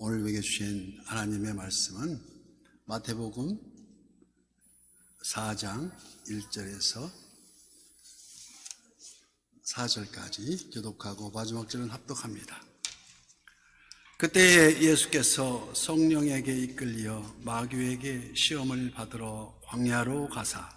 오늘 먹여주신 하나님의 말씀은 마태복음 4장 1절에서 4절까지 교독하고 마지막 절은 합독합니다. 그때 예수께서 성령에게 이끌려 마귀에게 시험을 받으러 광야로 가사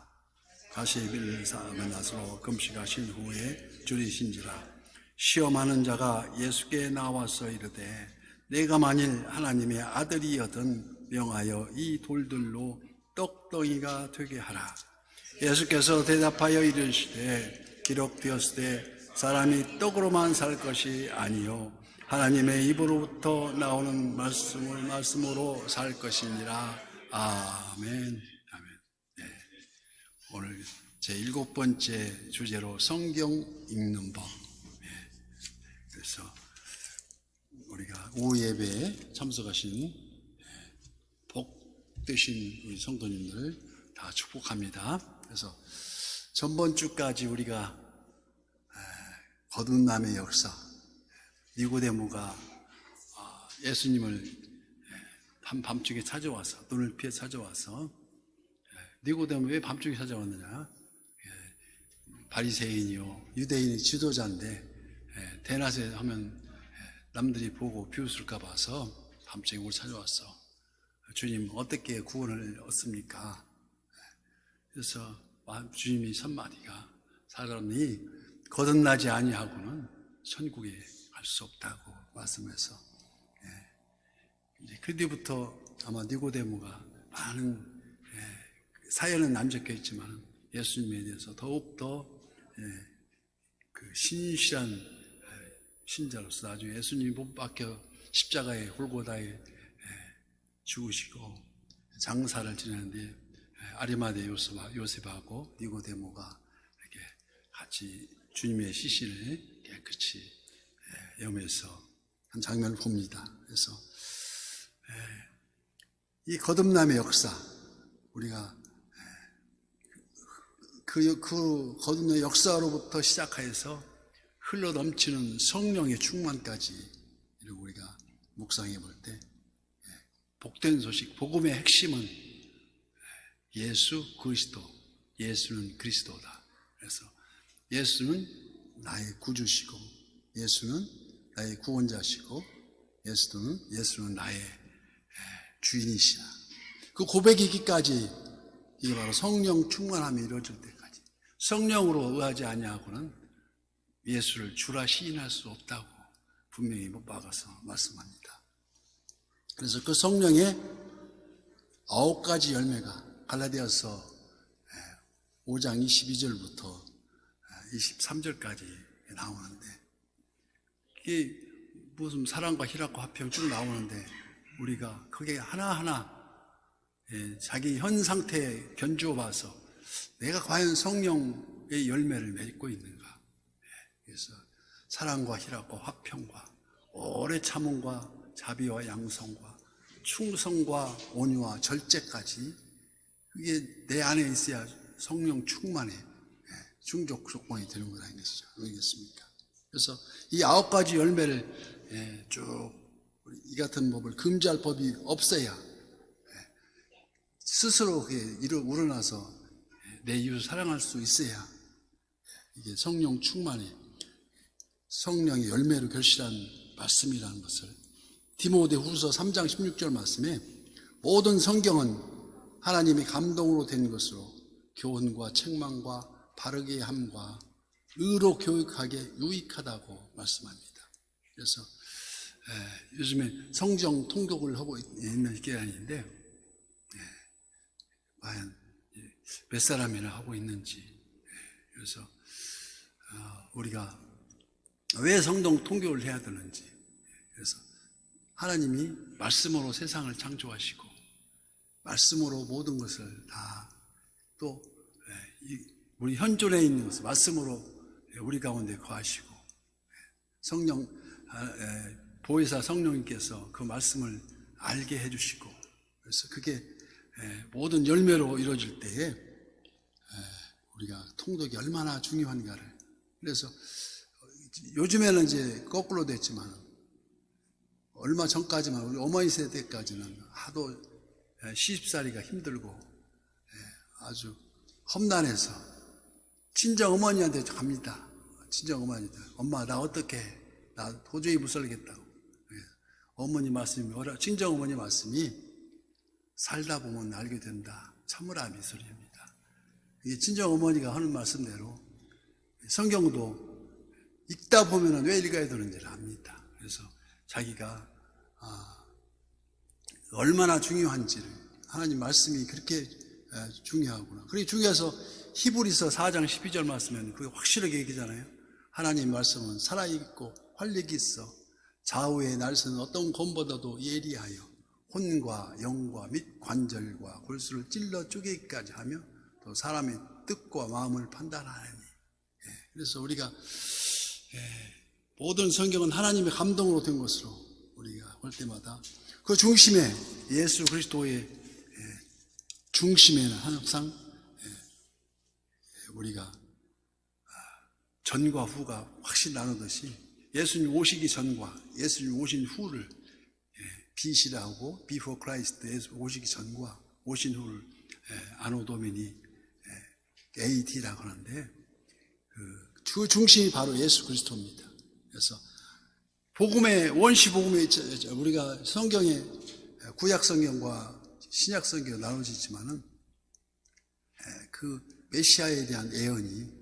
40일 만나서 금식하신 후에 줄이신지라. 시험하는 자가 예수께 나와서 이르되 내가 만일 하나님의 아들이여든 명하여 이 돌들로 떡덩이가 되게 하라. 예수께서 대답하여 이르시되 기록되었으되 사람이 떡으로만 살 것이 아니요 하나님의 입으로부터 나오는 말씀으로 살 것이니라. 아멘. 아멘. 네. 오늘 제 7번째 주제로 성경 읽는 법. 네. 그래서 우리가 오후 예배에 참석하신 복되신 우리 성도님들 다 축복합니다. 그래서 전번 주까지 우리가 거듭남의 역사, 니고데모가 예수님을 밤중에 찾아와서, 눈을 피해 찾아와서, 니고데모 왜 밤중에 찾아왔느냐? 바리새인이요 유대인의 지도자인데 대낮에 하면 남들이 보고 비웃을까 봐서 밤중에 우리 찾아왔어. 주님 어떻게 구원을 얻습니까? 그래서 주님이 첫마디가 사람이 거듭나지 아니하고는 천국에 갈 수 없다고 말씀해서 이제 그 뒤부터 아마 니고데모가 많은 사연은 안 적혀 있지만 예수님에 대해서 더욱더 그 신실한 신자로서 나중에 예수님이 못 박혀 십자가에 골고다에 죽으시고 장사를 지내는데 아리마대 요셉하고 니고데모가 이렇게 같이 주님의 시신을 깨끗이 염해서 한 장면을 봅니다. 그래서 이 거듭남의 역사, 우리가 그 거듭남의 역사로부터 시작해서 흘러 넘치는 성령의 충만까지 이렇게 우리가 묵상해 볼 때 복된 소식, 복음의 핵심은 예수 그리스도, 예수는 그리스도다. 그래서 예수는 나의 구주시고, 예수는 나의 구원자시고, 예수는 나의 주인이시다. 그 고백이기까지 이게 바로 성령 충만함이 이루어질 때까지 성령으로 의하지 아니하고는 예수를 주라 시인할 수 없다고 분명히 못 박아서 말씀합니다. 그래서 그 성령의 9가지 열매가 갈라디아서 5장 22절부터 23절까지 나오는데 이게 무슨 사랑과 희락과 화평 쭉 나오는데 우리가 그게 하나하나 자기 현 상태에 견주어 봐서 내가 과연 성령의 열매를 맺고 있는가. 그래서 사랑과 희락과 화평과 오래 참음과 자비와 양성과 충성과 온유와 절제까지 그게 내 안에 있어야 성령 충만의 충족 조건이 되는 거라 이것이죠. 알겠습니까? 그래서 이 9가지 열매를 쭉 이 같은 법을 금지할 법이 없어야 스스로 우러나서 내 이웃을 사랑할 수 있어야 이게 성령 충만의 성령의 열매로 결실한 말씀이라는 것을 디모데후서 3장 16절 말씀에 모든 성경은 하나님이 감동으로 된 것으로 교훈과 책망과 바르게 함과 의로 교육하게 유익하다고 말씀합니다. 그래서 요즘에 성경 통독을 하고 있는 기간인데 과연 몇 사람이나 하고 있는지, 그래서 우리가 왜 성경 통독을 해야 되는지, 그래서 하나님이 말씀으로 세상을 창조하시고 말씀으로 모든 것을 다 또 우리 현존에 있는 것을 말씀으로 우리 가운데 거하시고 성령 보혜사 성령님께서 그 말씀을 알게 해주시고, 그래서 그게 모든 열매로 이루어질 때에 우리가 통독이 얼마나 중요한가를, 그래서 요즘에는 이제 거꾸로 됐지만 얼마 전까지만 우리 어머니 세대까지는 하도 시집살이가 힘들고 아주 험난해서 친정 어머니한테 갑니다. 친정 어머니한테 엄마 나 어떻게 해? 나 도저히 못 살겠다고. 어머니 말씀이 친정 어머니 말씀이 살다 보면 알게 된다. 참으라 미소리입니다. 이게 친정 어머니가 하는 말씀대로 성경도 읽다 보면 왜 읽어야 되는지를 압니다. 그래서 자기가 얼마나 중요한지를 하나님 말씀이 그렇게 중요하구나. 그렇게 중요해서 히브리서 4장 12절 말씀에는 그게 확실하게 얘기잖아요. 하나님 말씀은 살아있고 활력이 있어 좌우의 날서는 어떤 검보다도 예리하여 혼과 영과 및 관절과 골수를 찔러 쪼개기까지 하며 또 사람의 뜻과 마음을 판단하느니. 그래서 우리가 모든 성경은 하나님의 감동으로 된 것으로 우리가 볼 때마다 그 중심에 예수 그리스도의 중심에는 항상 우리가 전과 후가 확실히 나누듯이 예수님 오시기 전과 예수님 오신 후를 비시라고 before Christ 예수 오시기 전과 오신 후를 아노 도미니 AD라고 하는데 그 중심이 바로 예수 그리스도입니다. 그래서 복음의 원시 복음의 우리가 성경에 구약 성경과 신약 성경 나눠지지만은 그 메시아에 대한 예언이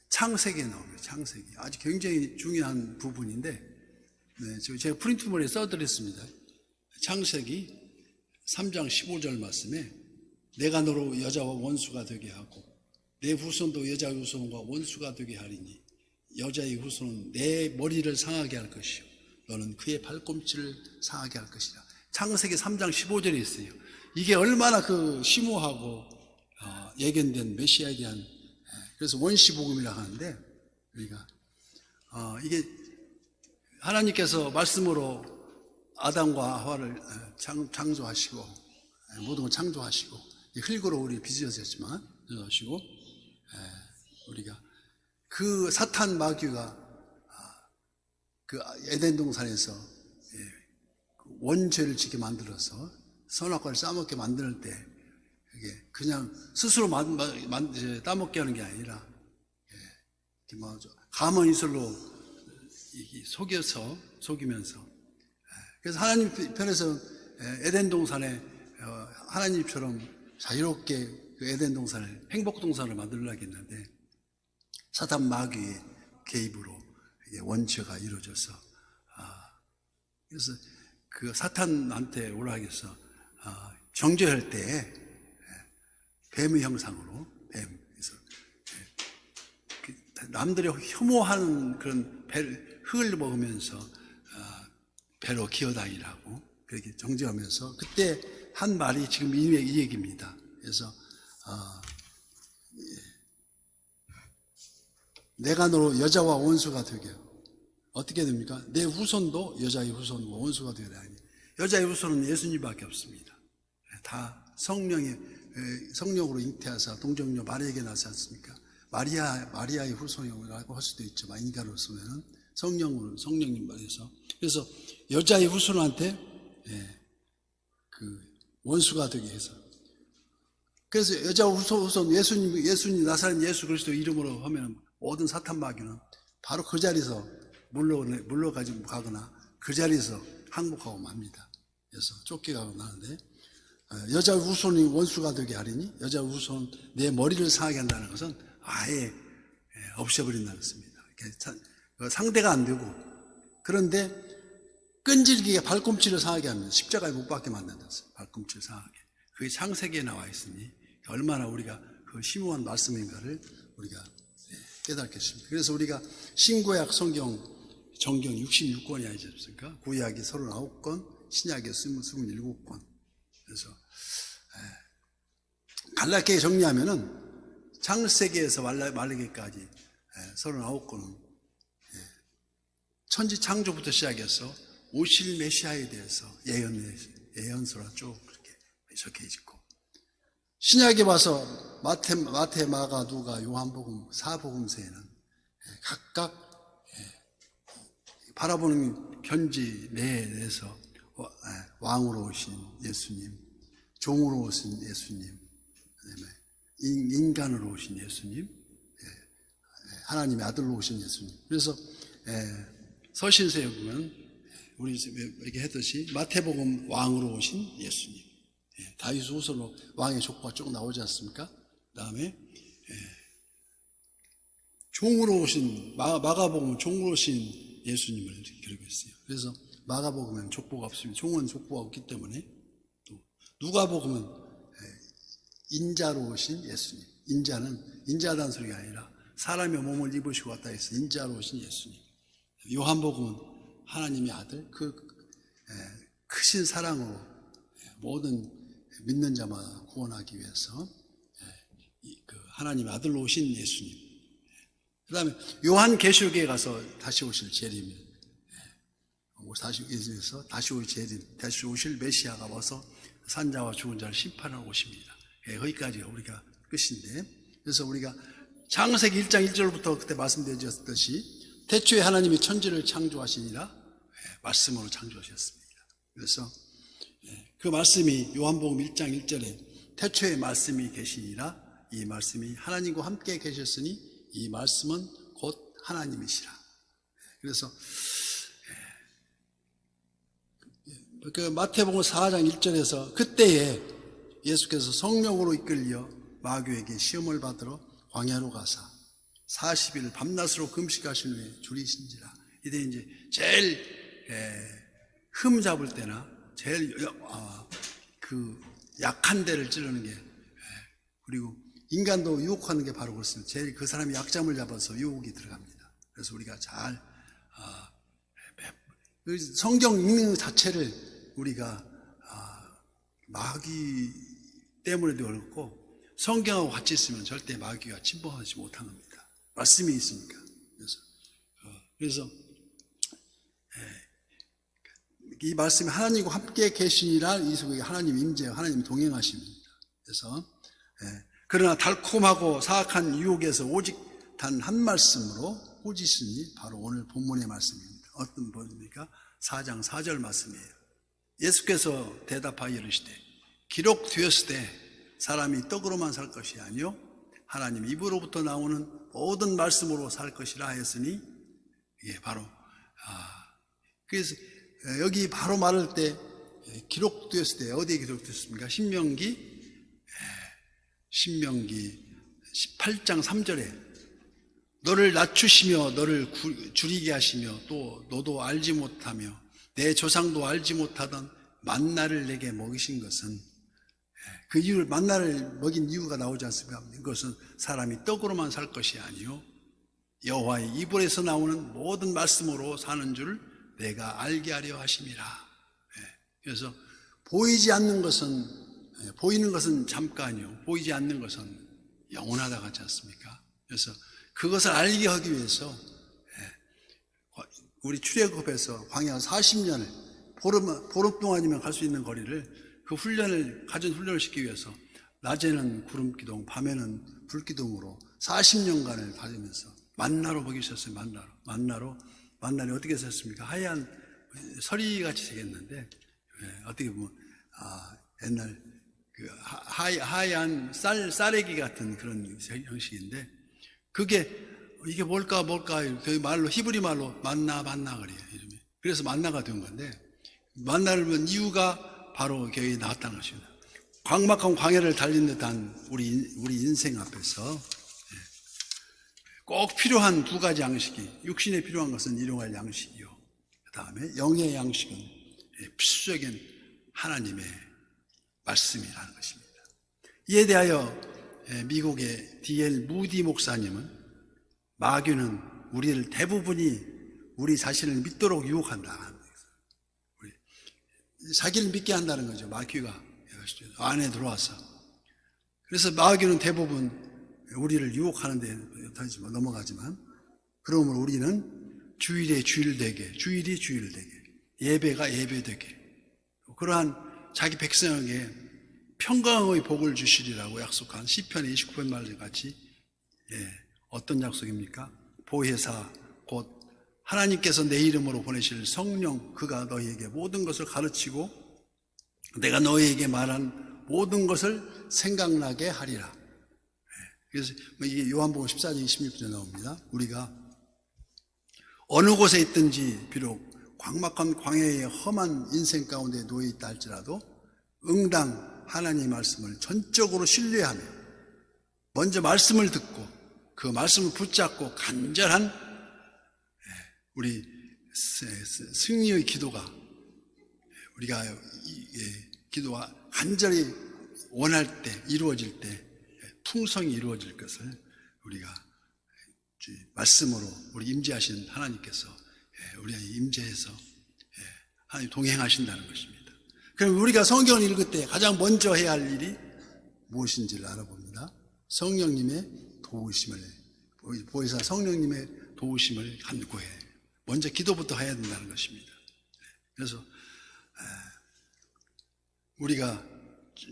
창세기에 나옵니다. 창세기 아주 굉장히 중요한 부분인데 제가 프린트물에 써드렸습니다. 창세기 3장 15절 말씀에 내가 너로 여자와 원수가 되게 하고 내 후손도 여자의 후손과 원수가 되게 하리니 여자의 후손은 내 머리를 상하게 할 것이요 너는 그의 발꿈치를 상하게 할 것이라. 창세기 3장 15절에 있어요. 이게 얼마나 그 심오하고 예견된 메시아에 대한 그래서 원시복음이라 하는데 우리가 이게 하나님께서 말씀으로 아담과 하와를 창조하시고 모든 걸 창조하시고 흙으로 우리 빚어졌지만 빚어주시고 우리가 그 사탄 마귀가 그 에덴 동산에서 원죄를 짓게 만들어서 선악과를 싸먹게 만들 때 이게 그냥 스스로 따먹게 하는 게 아니라 가만 이슬로 속이면서 그래서 하나님 편에서 에덴 동산에 하나님처럼 자유롭게 그 에덴 동산을 행복 동산을 만들려고 했는데 사탄 마귀의 개입으로 원죄가 이루어져서 그래서 그 사탄한테 올라가서 정죄할 때 뱀의 형상으로 그래서 남들이 혐오하는 그런 흙을 먹으면서 배로 기어다니라고 그렇게 정죄하면서 그때 한 말이 지금 이 얘기입니다. 그래서 내가 너로 여자와 원수가 되게 어떻게 됩니까? 내 후손도 여자의 후손과 원수가 되게 되니 여자의 후손은 예수님밖에 없습니다. 다 성령으로 잉태하사 동정녀 마리아에게 나지 않습니까? 마리아의 후손이라고 할 수도 있지만 인간으로서는 성령님 말해서 그래서 여자의 후손한테 그 원수가 되게 해서 그래서 여자 후손 예수님 나사렛 예수 그리스도 이름으로 하면 모든 사탄 마귀는 바로 그 자리에서 물러가지 가거나 그 자리에서 항복하고 맙니다. 그래서 쫓겨가고 나는데 여자 후손이 원수가 되게 하리니 여자 후손 내 머리를 상하게 한다는 것은 아예 없애버린다는 것입니다. 상대가 안 되고 그런데 끈질기게 발꿈치를 상하게 하면 십자가에 못 박게 만든다. 발꿈치를 상하게. 그게 창세기에 나와 있으니 얼마나 우리가 그 심오한 말씀인가를 우리가 깨닫겠습니다. 그래서 우리가 신구약 성경 정경 66권이 아니지 않습니까? 구약이 39권, 신약이 27권. 그래서 간략하게 정리하면은 창세기에서 말라기까지 39권은 천지 창조부터 시작해서 오실 메시아에 대해서 예언서로 쭉 그렇게 적혀 있고 신약에 와서 마태, 마가, 누가, 요한복음, 사복음서에는 각각 바라보는 편지 내에서 왕으로 오신 예수님, 종으로 오신 예수님, 그다음에 인간으로 오신 예수님, 하나님의 아들로 오신 예수님. 그래서 서신서에 보면 우리 이렇게 했듯이 마태복음 왕으로 오신 예수님, 다윗 후손으로 왕의 족보가 쭉 나오지 않습니까? 그다음에 종으로 오신 마가복음은 종으로 오신 예수님을 기록했어요. 그래서 마가복음은 족보가 없습니다. 종은 족보가 없기 때문에. 또 누가복음은 인자로 오신 예수님. 인자는 인자하다는 소리가 아니라 사람의 몸을 입으시고 왔다 해서 인자로 오신 예수님. 요한복음은 하나님의 아들, 그 크신 사랑으로 모든 믿는 자마다 구원하기 위해서 그 하나님의 아들로 오신 예수님. 그 다음에 요한계시록에 가서 다시 오실 재림, 다시 오실 재림, 다시 오실 메시아가 와서 산자와 죽은 자를 심판하러 오십니다. 거기까지가 우리가 끝인데, 그래서 우리가 창세기 1장 1절부터 그때 말씀드렸듯이 태초에 하나님이 천지를 창조하시니라 말씀으로 창조하셨습니다. 그래서 그 말씀이 요한복음 1장 1절에 태초에 말씀이 계시니라, 이 말씀이 하나님과 함께 계셨으니 이 말씀은 곧 하나님이시라. 그래서 그 마태복음 4장 1절에서 그때에 예수께서 성령으로 이끌려 마귀에게 시험을 받으러 광야로 가사 40일 밤낮으로 금식하신 후에 줄이신지라. 이때 이제 제일 흠 잡을 때나 제일 그 약한 데를 찌르는 게, 그리고 인간도 유혹하는 게 바로 그렇습니다. 제일 그 사람이 약점을 잡아서 유혹이 들어갑니다. 그래서 우리가 잘 성경 읽는 것 자체를 우리가 마귀 때문에도 그렇고 성경하고 같이 있으면 절대 마귀가 침범하지 못한 겁니다. 말씀이 있으니까. 그래서 이 말씀이 하나님과 함께 계시니라, 이 속에 하나님 임재, 하나님 동행하십니다. 그래서 그러나 달콤하고 사악한 유혹에서 오직 단 한 말씀으로 꾸짖으니 바로 오늘 본문의 말씀입니다. 어떤 본입니까? 4장 4절 말씀이에요. 예수께서 대답하여 이르시되 기록되었으되 사람이 떡으로만 살 것이 아니요 하나님 입으로부터 나오는 모든 말씀으로 살 것이라 하였으니, 이게 바로 그래서 여기 바로 말할 때 기록되었을 때 어디에 기록됐습니까? 신명기 18장 3절에 너를 낮추시며 너를 줄이게 하시며 또 너도 알지 못하며 내 조상도 알지 못하던 만나를 내게 먹이신 것은, 그 이유를 만나를 먹인 이유가 나오지 않습니까? 이것은 사람이 떡으로만 살 것이 아니요 여호와의 입으로서 나오는 모든 말씀으로 사는 줄 내가 알게 하려 하심이라. 그래서 보이지 않는 것은, 보이는 것은 잠깐이요 보이지 않는 것은 영원하다 같지 않습니까? 그래서 그것을 알게 하기 위해서 우리 출애굽에서 광야 40년을 보름 동안이면 갈 수 있는 거리를 그 훈련을 가진 훈련을 시키기 위해서 낮에는 구름기둥, 밤에는 불기둥으로 40년간을 받으면서 만나로 먹이셨어요. 만나를 어떻게 썼습니까? 하얀 서리같이 생겼는데, 어떻게 보면 옛날 그 하얀 쌀래기 같은 그런 형식인데, 이게 뭘까 그 말로 히브리 말로 만나 그래요. 이름이. 그래서 만나가 된 건데, 만나를 본 이유가 바로 여기 나왔다는 것입니다. 광막한 광야를 달린 듯한 우리 인생 앞에서 꼭 필요한 두 가지 양식이, 육신에 필요한 것은 일용할 양식이요, 그 다음에 영의 양식은 필수적인 하나님의 말씀이라는 것입니다. 이에 대하여 미국의 D.L. 무디 목사님은 마귀는 우리를 대부분이 우리 자신을 믿도록 유혹한다. 자기를 믿게 한다는 거죠. 마귀가 안에 들어와서. 그래서 마귀는 대부분 우리를 유혹하는 데 넘어가지만, 그러므로 우리는 주일이 주일 되게, 예배가 예배 되게, 그러한 자기 백성에게 평강의 복을 주시리라고 약속한 시편 29편 말같이, 어떤 약속입니까? 보혜사 곧 하나님께서 내 이름으로 보내실 성령, 그가 너희에게 모든 것을 가르치고 내가 너희에게 말한 모든 것을 생각나게 하리라. 그래서 이게 요한복음 14장 26절에 나옵니다. 우리가 어느 곳에 있든지 비록 광막한 광야의 험한 인생 가운데 놓여 있다 할지라도 응당 하나님의 말씀을 전적으로 신뢰하며 먼저 말씀을 듣고 그 말씀을 붙잡고 간절한 우리 승리의 기도가, 우리가 기도가 간절히 원할 때, 이루어질 때 풍성히 이루어질 것을 우리가 말씀으로 우리 임재하신 하나님께서 우리 안에 임재해서 하나님 동행하신다는 것입니다. 그럼 우리가 성경을 읽을 때 가장 먼저 해야 할 일이 무엇인지를 알아봅니다. 성령님의 도우심을, 보혜사 성령님의 도우심을 간구해. 먼저 기도부터 해야 된다는 것입니다. 그래서 우리가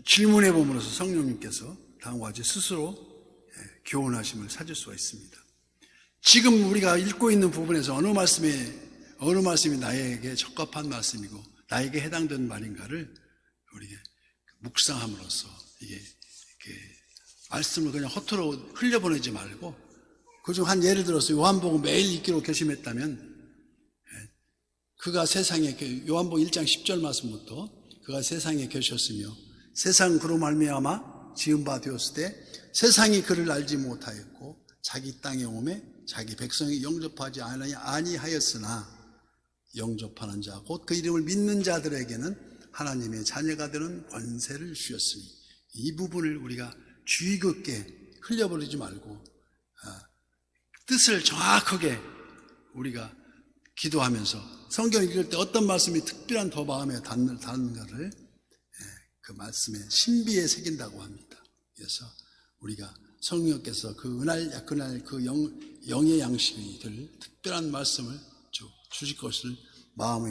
질문해 봄으로써 성령님께서 다음과 같이 스스로 교훈하심을 찾을 수가 있습니다. 지금 우리가 읽고 있는 부분에서 어느 말씀이 나에게 적합한 말씀이고 나에게 해당되는 말인가를 우리가 묵상함으로써 이게 말씀을 그냥 허투루 흘려보내지 말고 그중 한 예를 들어서 요한복음 매일 읽기로 결심했다면 그가 세상에, 요한복음 1장 10절 말씀부터 그가 세상에 계셨으며 세상 그로 말미암아 지은 바 되었을 때 세상이 그를 알지 못하였고 자기 땅에 오매 자기 백성이 영접하지 아니하였으나 영접하는 자 곧 그 이름을 믿는 자들에게는 하나님의 자녀가 되는 권세를 주셨으니, 이 부분을 우리가 주의 깊게 흘려버리지 말고 뜻을 정확하게 우리가 기도하면서 성경 읽을 때 어떤 말씀이 특별한 더 마음에 닿는가를 그 말씀의 신비에 새긴다고 합니다. 그래서 우리가 성령께서 그날 그 영의 양식이 될 특별한 말씀을 주실 것을 마음에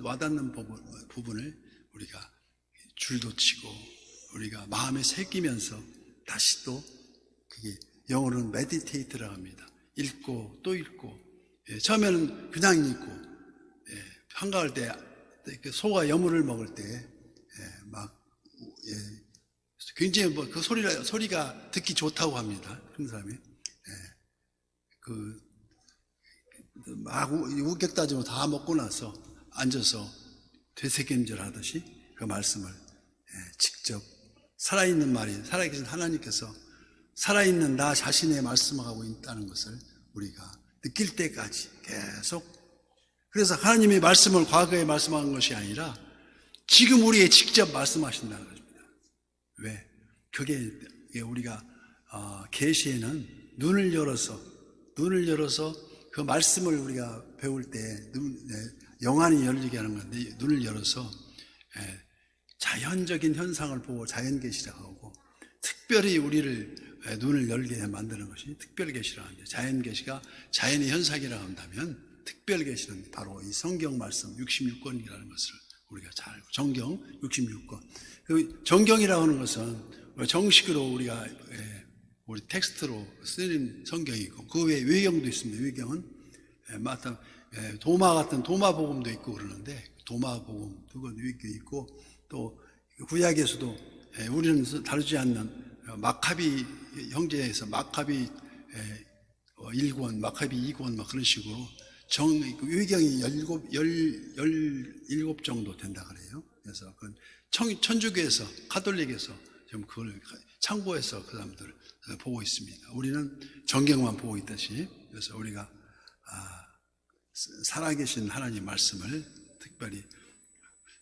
와닿는 부분을 우리가 줄도 치고 우리가 마음에 새기면서 다시 또 그게 영어로는 메디테이트라고 합니다. 읽고 또 읽고, 처음에는 그냥 읽고, 한가할 때 소가 여물을 먹을 때 막 굉장히 그 소리가 듣기 좋다고 합니다. 그런 사람이 막 우격다짐으로 다 먹고 나서 앉아서 되새김질 하듯이 그 말씀을 직접 살아있는 말이, 살아계신 하나님께서 살아있는 나 자신의 말씀하고 있다는 것을 우리가 느낄 때까지 계속, 그래서 하나님의 말씀을 과거에 말씀한 것이 아니라 지금 우리에게 직접 말씀하신다는 것입니다. 왜? 그게 우리가 계시에는 눈을 열어서 그 말씀을 우리가 배울 때 영안이 열리게 하는 건데, 눈을 열어서 자연적인 현상을 보고 자연계시라고 하고, 특별히 우리를 눈을 열게 만드는 것이 특별계시라고 합니다. 자연계시가 자연의 현상이라고 한다면 특별계시는 바로 이 성경 말씀 66권이라는 것을 우리가 잘 알고, 정경 66권. 그 정경이라고 하는 것은 정식으로 우리가 우리 텍스트로 쓰는 성경이 있고, 그 외에 외경도 있습니다. 외경은 도마 같은 도마복음도 있고 그러는데, 도마복음 그건 외경이 있고, 또 구약에서도 우리는 다루지 않는 마카비 형제에서 마카비 1권, 마카비 2권 막 그런 식으로 외경이 17 정도 된다 그래요. 그래서 그건 천주교에서, 가톨릭에서 좀 그걸 참고해서 그 사람들 보고 있습니다. 우리는 정경만 보고 있듯이. 그래서 우리가 살아계신 하나님 말씀을 특별히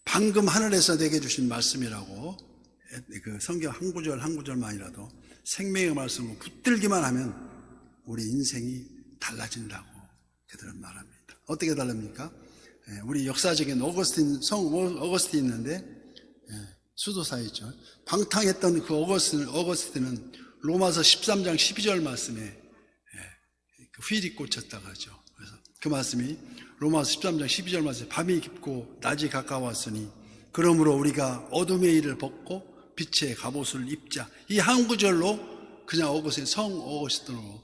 방금 하늘에서 내게 주신 말씀이라고, 그 성경 한 구절 한 구절만이라도 생명의 말씀으로 붙들기만 하면 우리 인생이 달라진다고 그들은 말합니다. 어떻게 다릅니까? 우리 역사적인 성 어거스틴 있는데, 수도사였죠. 방탕했던 그 어거스틴은 로마서 13장 12절 말씀에 휠이 꽂혔다고 하죠. 그래서 그 말씀이 로마서 13장 12절 말씀에 밤이 깊고 낮이 가까웠으니 그러므로 우리가 어둠의 일을 벗고 빛의 갑옷을 입자. 이 한 구절로 그냥 성 어거스틴으로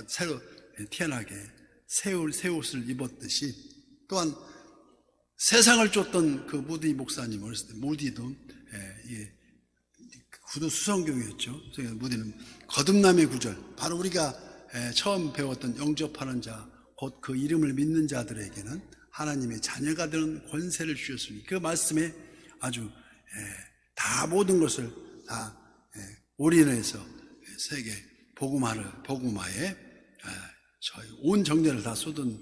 새로 태어나게 새 옷을 입었듯이, 또한 세상을 쫓던 그 무디 목사님, 어렸을 때 무디도 구두 수성교회였죠. 무디는 거듭남의 구절, 바로 우리가 처음 배웠던 영접하는 자, 곧 그 이름을 믿는 자들에게는 하나님의 자녀가 되는 권세를 주셨으니, 그 말씀에 아주 다 모든 것을 다 올인해서 세계 복음화에 저희 온 정열을 다 쏟은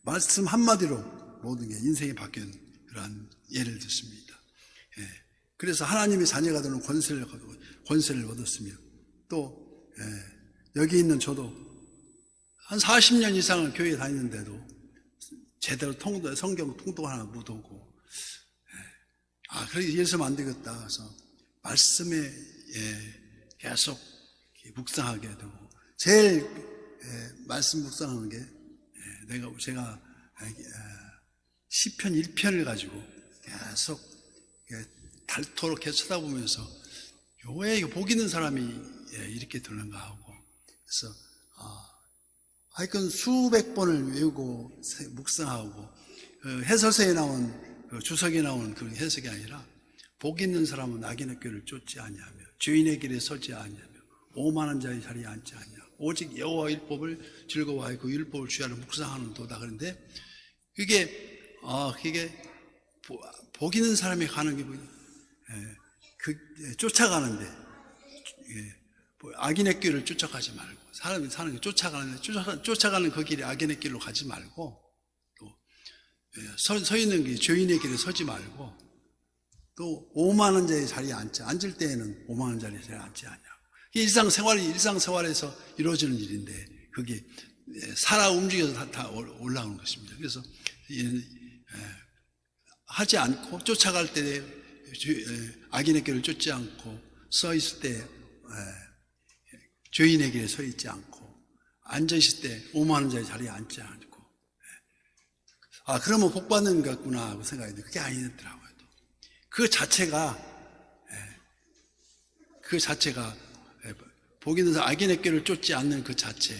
말씀 한마디로 모든 게 인생이 바뀐 그러한 예를 듣습니다. 그래서 하나님의 자녀가 되는 권세를 얻었으며, 또 여기 있는 저도 한 40년 이상을 교회 다니는데도 제대로 성경 통독 하나 못 오고, 그래서 이래서는 안 되겠다. 그래서 말씀에 계속 묵상하게 되고, 제일 말씀 묵상하는 게 제가 시편 1편을 가지고 계속 닳도록 계속 쳐다보면서 왜 이거 복 있는 사람이 이렇게 되는가 하고, 그래서 하여튼 수백 번을 외우고 묵상하고, 해설서에 나온 주석에 나온 그 해석이 아니라, 복 있는 사람은 악인의 꾀를 쫓지 아니하며 죄인의 길에 서지 아니하며 오만한 자의 자리에 앉지 아니하며 오직 여호와 율법을 즐거워하여 그 율법을 주야로 묵상하는 도다. 그런데 그게 복 있는 사람이 가는 게 쫓아가는데, 악인의 길을 쫓아가지 말고, 사람이 사는 게 쫓아가는데 쫓아가는 그 길이 악인의 길로 가지 말고, 또 서 있는 게 죄인의 길에 서지 말고, 또 오만한 자의 자리에 앉을 때에는 오만한 자리에 앉지 않냐고. 일상생활에서 이루어지는 일인데, 그게 살아 움직여서 다 올라오는 것입니다. 그래서 하지 않고, 쫓아갈 때 악인의 길을 쫓지 않고, 서 있을 때 죄인의 길에 서 있지 않고, 앉아 있을 때 오만한 자의 자리에 앉지 않고, 그러면 복 받는 것 같구나 하고 생각했는데 그게 아니더라고요. 그 자체가 복 있는 사람, 악인의 길을 쫓지 않는 그 자체,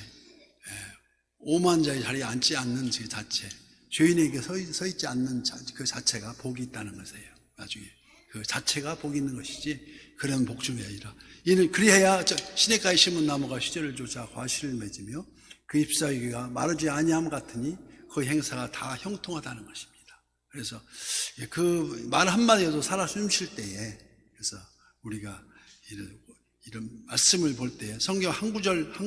오만한 자의 자리에 앉지 않는 그 자체, 죄인에게 서 있지 않는 그 자체가 복이 있다는 것이에요. 나중에 그 자체가 복이 있는 것이지, 그런 복중이 아니라, 이는 그리해야 시냇가에 심은 나무가 시절을 쫓아 과실을 맺으며 그 잎사귀가 마르지 아니함 같으니 그 행사가 다 형통하다는 것입니다. 그래서 그 말 한마디에도 살아 숨쉴 때에, 그래서 우리가 이런 말씀을 볼 때 성경 한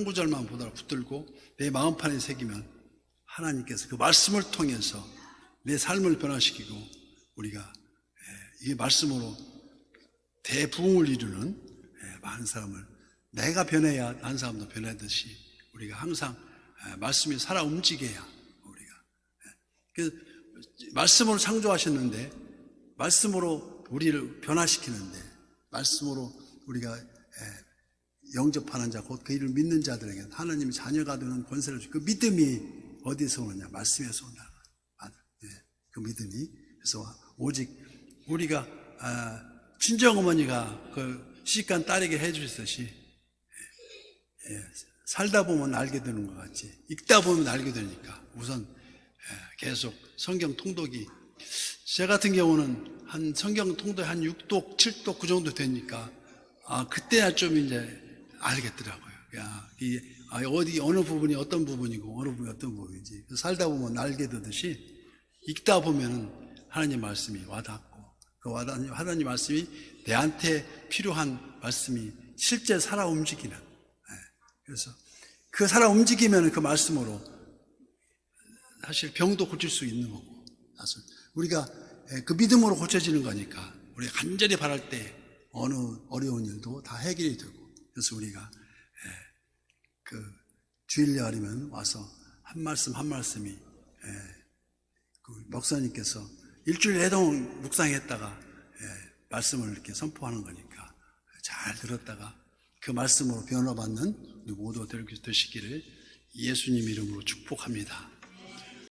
구절만 보다가 붙들고 내 마음판에 새기면 하나님께서 그 말씀을 통해서 내 삶을 변화시키고, 우리가 이 말씀으로 대부흥을 이루는 많은 사람을, 내가 변해야 다른 사람도 변하듯이 우리가 항상 말씀이 살아 움직여야 우리가, 말씀으로 창조하셨는데, 말씀으로 우리를 변화시키는데, 말씀으로 우리가 영접하는 자, 곧 그 이를 믿는 자들에게 하나님의 자녀가 되는 권세를 주고, 그 믿음이 어디서 오느냐? 말씀에서 온다. 그 믿음이. 그래서 오직 우리가 친정어머니가 그 시집간 딸에게 해주셨듯이, 살다 보면 알게 되는 것 같이, 읽다 보면 알게 되니까 우선 계속 성경 통독이, 제 같은 경우는 한 성경 통독 한 6독, 7독 그 정도 되니까 그때야 좀 이제 알겠더라고요. 어디 어느 부분이 어떤 부분이고 어느 부분이 어떤 부분인지 살다 보면 알게 되듯이, 읽다 보면은 하나님 말씀이 와닿고, 그 하나님 말씀이 내한테 필요한 말씀이 실제 살아 움직이는, 그래서 그 살아 움직이면 그 말씀으로 사실 병도 고칠 수 있는 거고, 사실 우리가 그 믿음으로 고쳐지는 거니까, 우리가 간절히 바랄 때 어느 어려운 일도 다 해결이 되고, 그래서 우리가 그 주일날이면 와서 한 말씀 한 말씀이, 그 목사님께서 일주일 내동 묵상했다가 말씀을 이렇게 선포하는 거니까 잘 들었다가 그 말씀으로 변화받는 우리 모두 되시기를 예수님 이름으로 축복합니다.